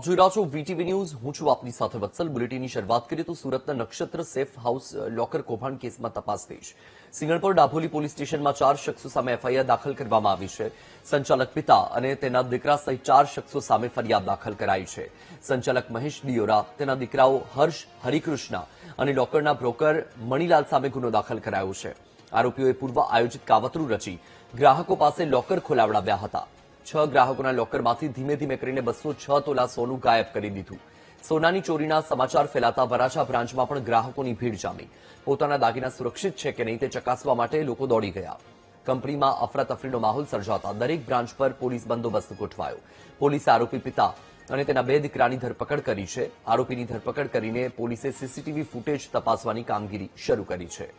જોઈ રહ્યા છો વીટીવી ન્યૂઝ। હું છું આપની સાથે વત્સલ। બુલેટિનની શરૂઆત કરીએ તો સુરતના નક્ષત્ર સેફ હાઉસ લોકર કૌભાંડ કેસમાં તપાસ થઈ છે। સિંગણપોર ડાભોલી પોલીસ સ્ટેશનમાં 4 શખ્સો સામે એફઆઈઆર દાખલ કરવામાં આવી છે। સંચાલક પિતા અને તેના દીકરા સહિત 4 શખ્સો સામે ફરિયાદ દાખલ કરાઈ છે। સંચાલક મહેશ દિયોરા, તેના દીકરાઓ હર્ષ, હરિકૃષ્ણા અને લોકરના બ્રોકર મણીલાલ સામે ગુનો દાખલ કરાયો છે। આરોપીઓએ પૂર્વ આયોજિત કાવતરું રચી ગ્રાહકો પાસે લોકર ખોલાવડાવ્યા હતા। 6 ગ્રાહકોના લોકરમાંથી ધીમે ધીમે કરીને 206 તોલા સોનું ગાયબ કરી દીધું। સોનાની ચોરીના સમાચાર ફેલાતા વરાછા બ્રાન્ચમાં પણ ગ્રાહકોની ભીડ જામી। પોતાના દાગીના સુરક્ષિત છે કે નહીં તે ચકાસવા માટે લોકો દોડી ગયા। કંપનીમાં અફરાતફરીનો માહોલ સર્જાતા દરેક બ્રાન્ચ પર પોલીસ બંદોબસ્ત ગોઠવાયો। પોલીસે આરોપી પિતા અને તેના 2 દીકરાની ધરપકડ કરી છે। આરોપીની ધરપકડ કરીને પોલીસે સીસીટીવી ફૂટેજ તપાસવાની કામગીરી શરૂ કરી છે।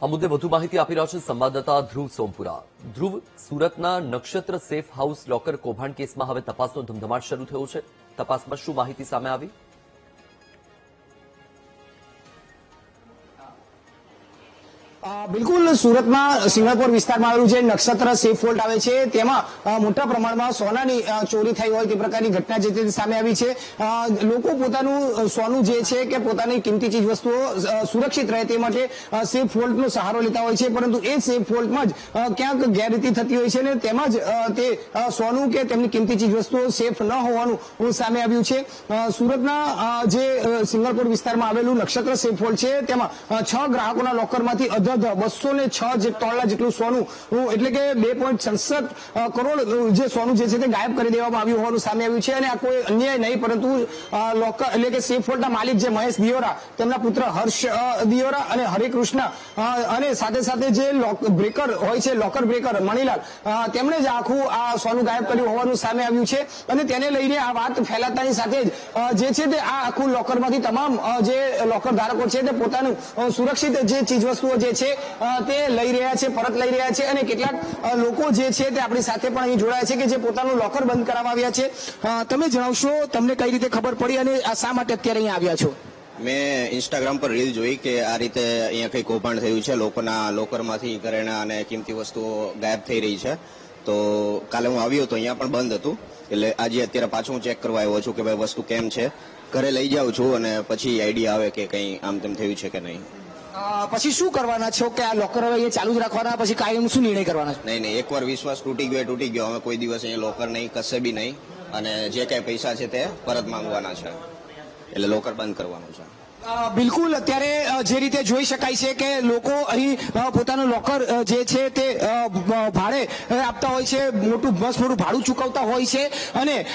આ મુદ્દે વધુ માહિતી આપી રહ્યા છે સંવાદદાતા ધ્રુવ સોમપુરા। ધ્રુવ, સુરતના નક્ષત્ર સેફ હાઉસ લોકર કૌભાંડ કેસમાં હવે તપાસનો ધમધમાટ શરૂ થયો છે। તપાસમાં શું માહિતી સામે આવી? બિલકુલ, સુરતમાં સિંગણપોર વિસ્તારમાં આવેલું જે નક્ષત્ર સેફ વોલ્ટ આવે છે તેમાં મોટા પ્રમાણમાં સોનાની ચોરી થઈ હોય તે પ્રકારની ઘટના જે તે સામે આવી છે। લોકો પોતાનું સોનું જે છે કે પોતાની કિંમતી ચીજ વસ્તુઓ સુરક્ષિત રહે તે માટે સેફ વોલ્ટનો સહારો લેતા હોય છે, પરંતુ એ સેફ વોલ્ટમાં જ ક્યાંક ગેરરીતિ થતી હોય છે ને તેમાં જ તે સોનું કે તેમની કિંમતી ચીજ વસ્તુઓ સેફ ન હોવાનું સામે આવ્યું છે। સુરતના જે સિંગણપોર વિસ્તારમાં આવેલું નક્ષત્ર સેફ વોલ્ટ છે તેમાં 6 ગ્રાહકોના લોકરમાંથી 206 તોલા જેટલું સોનું એટલે કે 2.66 કરોડ જે સોનું જે છે તે ગાયબ કરી દેવામાં આવ્યું હોવાનું સામે આવ્યું છે। અને આ કોઈ અન્યાય નહીં, પરંતુ લોકર એટલે કે સેફ વોલ્ટના માલિક જે મહેશ દિયોરા, તેમના પુત્ર હર્ષ દિયોરા અને હરિકૃષ્ણ અને સાથે સાથે જે બ્રેકર હોય છે, લોકર બ્રેકર મણીલાલ, તેમણે જ આખું આ સોનું ગાયબ કર્યું હોવાનું સામે આવ્યું છે। અને તેને લઈને આ વાત ફેલાતાની સાથે જ જે છે તે આ આખું લોકરમાંથી તમામ જે લોકર ધારકો છે તે પોતાનું સુરક્ષિત જે ચીજવસ્તુઓ જે છે તે લઈ રહ્યા છે, પરત લઈ રહ્યા છે। અને કેટલાક લોકો જે છે તે આપણી સાથે પણ અહીં જોડાયા છે કે જે પોતાનું લોકર બંધ કરાવવા આવ્યા છે। તમે જણાવશો, તમને કઈ રીતે ખબર પડી અને આ શા માટે અત્યારે અહીં આવ્યા છો? મેં ઇન્સ્ટાગ્રામ પર રીલ જોઈ કે આ રીતે અહીંયા કઈ કૌભાંડ થયું છે, લોકોના લોકરમાંથી ઘરેણા અને કિંમતી વસ્તુઓ ગાયબ થઈ રહી છે। તો કાલે હું આવ્યો તો અહીંયા પણ બંધ હતું, એટલે આજે અત્યારે પાછું હું ચેક કરવા આવ્યો છું કે ભાઈ વસ્તુ કેમ છે। ઘરે લઈ જાઉં છું અને પછી આઈડિયા આવે કે કંઈ આમ તેમ થયું છે કે નહીં। પછી શું કરવાના છો કે આ લોકર હવે અહીંયા ચાલુ જ રાખવાના, પછી કાયમ શું નિર્ણય કરવાના છે? નહીં, એકવાર વિશ્વાસ તૂટી ગયો હવે કોઈ દિવસ અહીંયા લોકર નહીં, કશે બી નહીં, અને જે કાંઈ પૈસા છે તે પરત માંગવાના છે, એટલે લોકર બંધ કરવાનું છે। બિલકુલ, અત્યારે જે રીતે જોઈ શકાય છે કે લોકો અહીં પોતાનું લોકર જે છે તે ભાડે આપતા હોય છે, મોટું ભાડું ચૂકવતા હોય છે, અને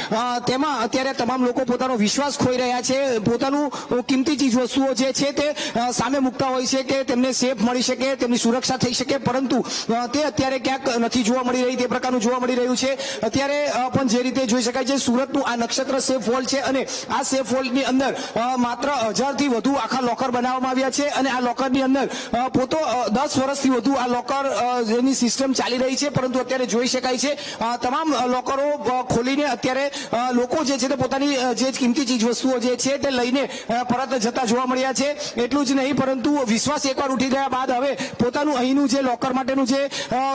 તેમાં અત્યારે તમામ લોકો પોતાનો વિશ્વાસ ખોઈ રહ્યા છે। પોતાનું કિંમતી ચીજ વસ્તુઓ જે છે તે સામે મૂકતા હોય છે કે તેમને સેફ મળી શકે, તેમની સુરક્ષા થઈ શકે, પરંતુ તે અત્યારે ક્યાંક નથી જોવા મળી રહી, તે પ્રકારનું જોવા મળી રહ્યું છે। અત્યારે પણ જે રીતે જોઈ શકાય છે, સુરતનું આ નક્ષત્ર સેફ વોલ્ટ છે અને આ સેફ વોલ્ટની અંદર માત્ર 1000 થી વધુ આખા લોકર બનાવવામાં આવ્યા છે। અને આ લોકરની અંદર 10 વર્ષથી વધુ આ લોકર જેની સિસ્ટમ ચાલી રહી છે, પરંતુ અત્યારે જોઈ શકાય છે તમામ લોકરો ખોલીને અત્યારે લોકો જે છે તે પોતાની જે કિંમતી ચીજ વસ્તુઓ જે છે તે લઈને પરત જતા જોવા મળ્યા છે। એટલું જ નહીં, પરંતુ વિશ્વાસ એકવાર ઉઠી ગયા બાદ હવે પોતાનું અહીંનું જે લોકર માટેનું જે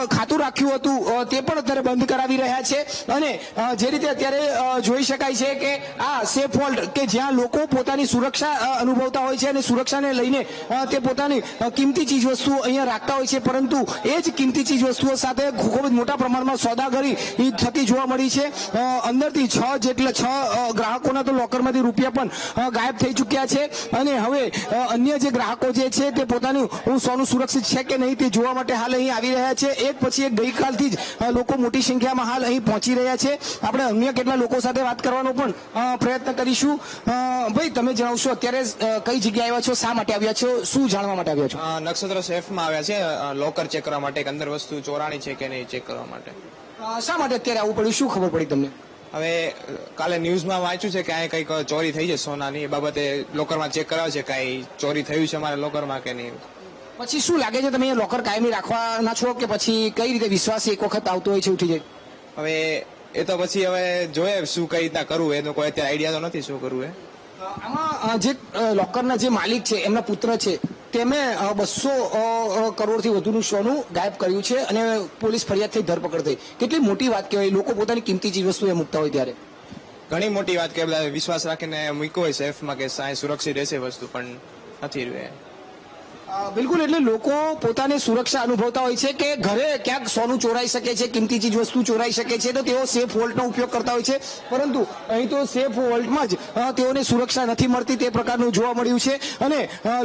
ખાતું રાખ્યું હતું તે પણ અત્યારે બંધ કરાવી રહ્યા છે। અને જે રીતે અત્યારે જોઈ શકાય છે કે આ સેફ વોલ્ટ કે જ્યાં લોકો પોતાની સુરક્ષા અનુભવતા હોય છે અને સુરક્ષાને લઈને તે પોતાની કિંમતી ચીજ વસ્તુઓ અહીંયા રાખતા હોય છે, પરંતુ એ જ કિંમતી ચીજ વસ્તુઓ સાથે ખૂબ જ મોટા પ્રમાણમાં સોદાગરી થતી જોવા મળી છે। અંદરથી 6 ગ્રાહકોના તો લોકરમાંથી રૂપિયા પણ ગાયબ થઈ ચૂક્યા છે। અને હવે અન્ય જે ગ્રાહકો જે છે તે પોતાનું સોનું સુરક્ષિત છે કે નહીં તે જોવા માટે હાલ અહીં આવી રહ્યા છે। એક પછી એક ગઈકાલથી જ લોકો મોટી સંખ્યામાં હાલ અહીં પહોંચી રહ્યા છે। આપણે અન્ય કેટલા લોકો સાથે વાત કરવાનો પણ પ્રયત્ન કરીશું। ભાઈ, તમે જણાવશો અત્યારે કઈ જગ્યાએ આવ્યા છો, શા માટે આવ્યા છો, શું જાણવા માટે આવ્યા છો? નક્ષત્ર સેફમાં આવ્યા છે લોકર ચેક કરવા માટે, અંદર વસ્તુ ચોરાણી છે કે નહીં ચેક કરવા માટે। શા માટે અત્યારે આવવું પડ્યું, શું ખબર પડી તમને? હવે કાલે ન્યૂઝમાં વાંચ્યું છે કે અહીં કંઈક ચોરી થઈ છે સોનાની, એ બાબતે લોકરમાં ચેક કરાવે છે કાંઈ ચોરી થયું છે અમારા લોકરમાં કે નહીં। પછી શું લાગે છે, તમે લોકર કાયમી રાખવાના છો કે પછી કઈ રીતે વિશ્વાસ એક વખત આવતો હોય છે ઉઠી જાય? હવે એ તો પછી હવે જોઈએ શું કઈ રીતના કરવું, એનો કોઈ અત્યારે આઈડિયા તો નથી શું કરવું। આમાં જે લોકરના જે માલિક છે એમના પુત્ર છે તેમણે 200 કરોડથી વધુનું સોનું ગાયબ કર્યું છે અને પોલીસ ફરિયાદ થઈ, ધરપકડ થઈ. કેટલી મોટી વાત કહેવાય, લોકો પોતાની કિંમતી ચીજ વસ્તુ એ મૂકતા હોય ત્યારે. ઘણી મોટી વાત કે બધા વિશ્વાસ રાખીને મૂક્યો હોય સેફમાં કે સાય સુરક્ષિત રહેશે વસ્તુ, પણ નથી રહે. બિલકુલ, એટલે લોકો પોતાને સુરક્ષા અનુભવતા હોય છે કે ઘરે ક્યાંક સોનું ચોરાઈ શકે છે, કિંમતી ચીજ વસ્તુ ચોરાઈ શકે છે, તો તેઓ સેફ વોલ્ટનો ઉપયોગ કરતા હોય છે. પરંતુ અહીં તો સેફ વોલ્ટમાં જ તેઓને સુરક્ષા નથી મળતી, તે પ્રકારનું જોવા મળ્યું છે. અને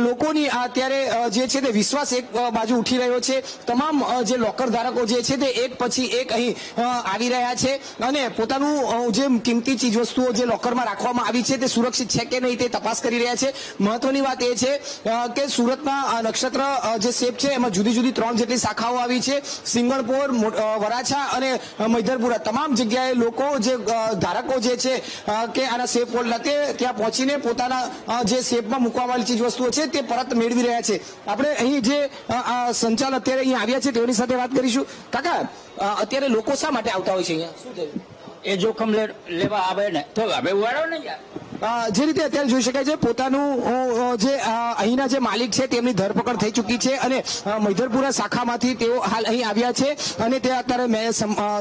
લોકોની અત્યારે જે છે તે વિશ્વાસ એક બાજુ ઉઠી રહ્યો છે. તમામ જે લોકર ધારકો જે છે તે એક પછી એક અહીં આવી રહ્યા છે અને પોતાનું જે કિંમતી ચીજ વસ્તુઓ જે લોકરમાં રાખવામાં આવી છે તે સુરક્ષિત છે કે નહીં તે તપાસ કરી રહ્યા છે. મહત્વની વાત એ છે કે સુરતના નક્ષત્ર જે સેફ છે એમાં જુદી જુદી 3 જેટલી શાખાઓ આવી છે. સિંગણપોર, વરાછા અને મૈધરપુરા તમામ જગ્યાએ લોકો જે ધારકો જે છે કે આના સેફ વોલ્ટના તે ત્યાં પહોંચીને પોતાના જે સેફમાં મૂકવામાં આવેલી ચીજ વસ્તુઓ છે તે પરત મેળવી રહ્યા છે. આપણે અહીં જે સંચાલક અત્યારે અહીં આવ્યા છે તેઓની સાથે વાત કરીશું. કાકા, અત્યારે લોકો શા માટે આવતા હોય છે અહીંયા, શું થયું? એ જોખમ લેવા આવે ને તો હવે ઉવાડો ને યાર. જે રીતે અત્યારે જોઈ શકાય છે પોતાનું જે અહીંના જે માલિક છે તેમની ધરપકડ થઈ ચૂકી છે અને મૈધરપુરા શાખામાંથી તેઓ હાલ અહીં આવ્યા છે અને તે અત્યારે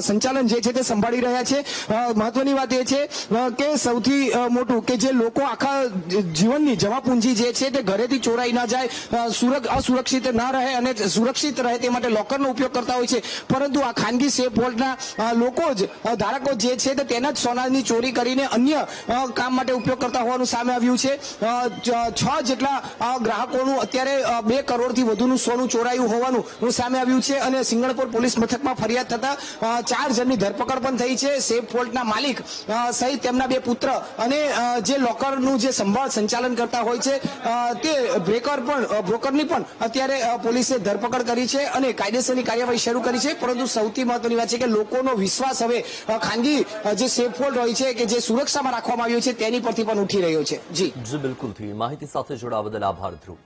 સંચાલન જે છે તે સંભાળી રહ્યા છે. મહત્વની વાત એ છે કે સૌથી મોટું કે જે લોકો આખા જીવનની જમાપુંજી જે છે તે ઘરેથી ચોરાઈ ના જાય, અસુરક્ષિત ના રહે અને સુરક્ષિત રહે તે માટે લોકરનો ઉપયોગ કરતા હોય છે. પરંતુ આ ખાનગી સેફ વોલ્ટના લોકો જ ધારકો જે છે તે તેના જ સોનાની ચોરી કરીને અન્ય કામ માટે ઉપયોગ કરતા હોવાનું સામે આવ્યું છે. 6 જેટલા ગ્રાહકોનું અત્યારે 2 કરોડથી વધુનું સોનું ચોરાયું હોવાનું સામે આવ્યું છે અને સિંગણપોર પોલીસ મથકમાં ફરિયાદ થતા 4 જણની ધરપકડ પણ થઈ છે. સેફ વોલ્ટના માલિક સહિત તેમના 2 પુત્ર અને જે લોકરનું જે સંભાળ સંચાલન કરતા હોય છે તે બ્રોકરની પણ અત્યારે પોલીસે ધરપકડ કરી છે અને કાયદેસરની કાર્યવાહી શરૂ કરી છે. પરંતુ સૌથી મહત્વની વાત છે કે લોકોનો વિશ્વાસ હવે ખાનગી જે સેફ વોલ્ટ હોય છે કે જે સુરક્ષામાં રાખવામાં આવ્યો છે તેની પરથી પણ ઉઠી રહ્યો છે. જી બિલકુલ. માહિતી સાથે જોડાવા બદલ આભાર ધ્રુવ.